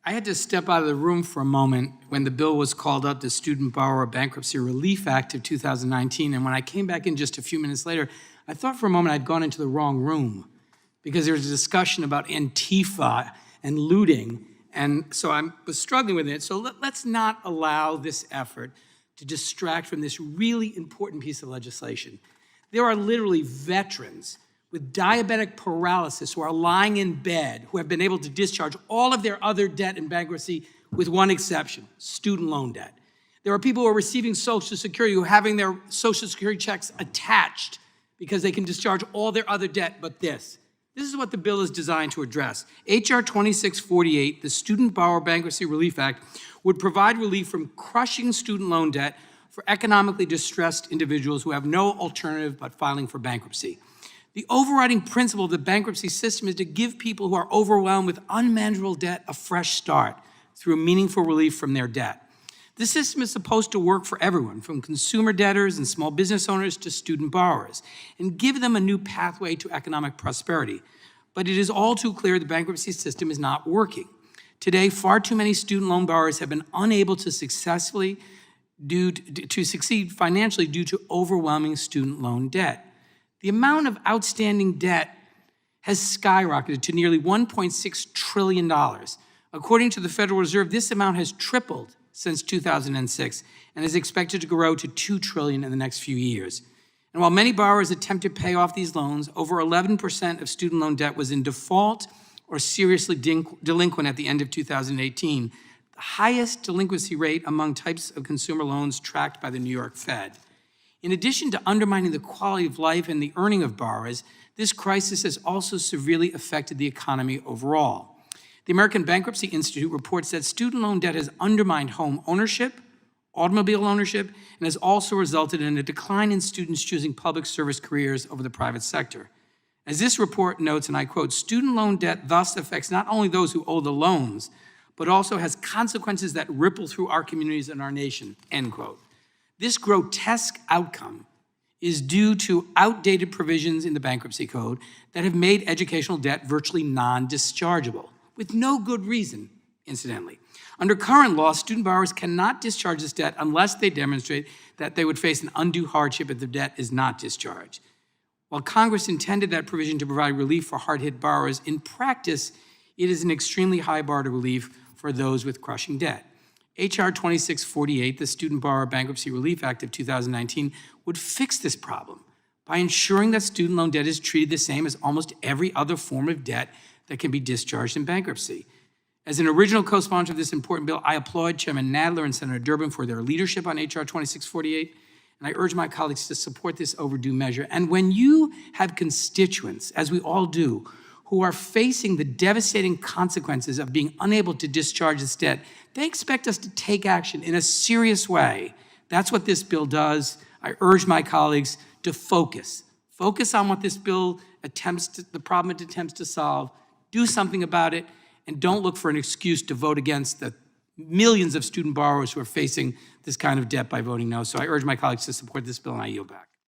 I had to step out of the room for a moment when the bill was called up, the Student Borrower Bankruptcy Relief Act of 2019, and when I came back in just a few minutes later, I thought for a moment I'd gone into the wrong room because there was a discussion about Antifa and looting, and so I was struggling with it. So let's not allow this effort to distract from this really important piece of legislation. There are literally veterans with diabetic paralysis who are lying in bed, who have been able to discharge all of their other debt in bankruptcy with one exception, student loan debt. There are people who are receiving Social Security who are having their Social Security checks attached because they can discharge all their other debt but this. This is what the bill is designed to address. H.R. 2648, the Student Borrower Bankruptcy Relief Act, would provide relief from crushing student loan debt for economically distressed individuals who have no alternative but filing for bankruptcy. The overriding principle of the bankruptcy system is to give people who are overwhelmed with unmanageable debt a fresh start through meaningful relief from their debt. The system is supposed to work for everyone, from consumer debtors and small business owners to student borrowers, and give them a new pathway to economic prosperity. But it is all too clear the bankruptcy system is not working. Today, far too many student loan borrowers have been unable to succeed financially due to overwhelming student loan debt. The amount of outstanding debt has skyrocketed to nearly $1.6 trillion. According to the Federal Reserve, this amount has tripled since 2006 and is expected to grow to $2 trillion in the next few years. And while many borrowers attempt to pay off these loans, over 11% of student loan debt was in default or seriously delinquent at the end of 2018, the highest delinquency rate among types of consumer loans tracked by the New York Fed. In addition to undermining the quality of life and the earning of borrowers, this crisis has also severely affected the economy overall. The American Bankruptcy Institute reports that student loan debt has undermined home ownership, automobile ownership, and has also resulted in a decline in students choosing public service careers over the private sector. As this report notes, and I quote, "Student loan debt thus affects not only those who owe the loans, but also has consequences that ripple through our communities and our nation," end quote. This grotesque outcome is due to outdated provisions in the bankruptcy code that have made educational debt virtually non-dischargeable, with no good reason, incidentally. Under current law, student borrowers cannot discharge this debt unless they demonstrate that they would face an undue hardship if the debt is not discharged. While Congress intended that provision to provide relief for hard-hit borrowers, in practice, it is an extremely high bar to relief for those with crushing debt. H.R. 2648, the Student Borrower Bankruptcy Relief Act of 2019, would fix this problem by ensuring that student loan debt is treated the same as almost every other form of debt that can be discharged in bankruptcy. As an original co-sponsor of this important bill, I applaud Chairman Nadler and Senator Durbin for their leadership on H.R. 2648, and I urge my colleagues to support this overdue measure. And when you have constituents, as we all do, who are facing the devastating consequences of being unable to discharge this debt, they expect us to take action in a serious way. That's what this bill does. I urge my colleagues to focus. Focus on what this bill the problem it attempts to solve, do something about it, and don't look for an excuse to vote against the millions of student borrowers who are facing this kind of debt by voting no. So I urge my colleagues to support this bill, and I yield back.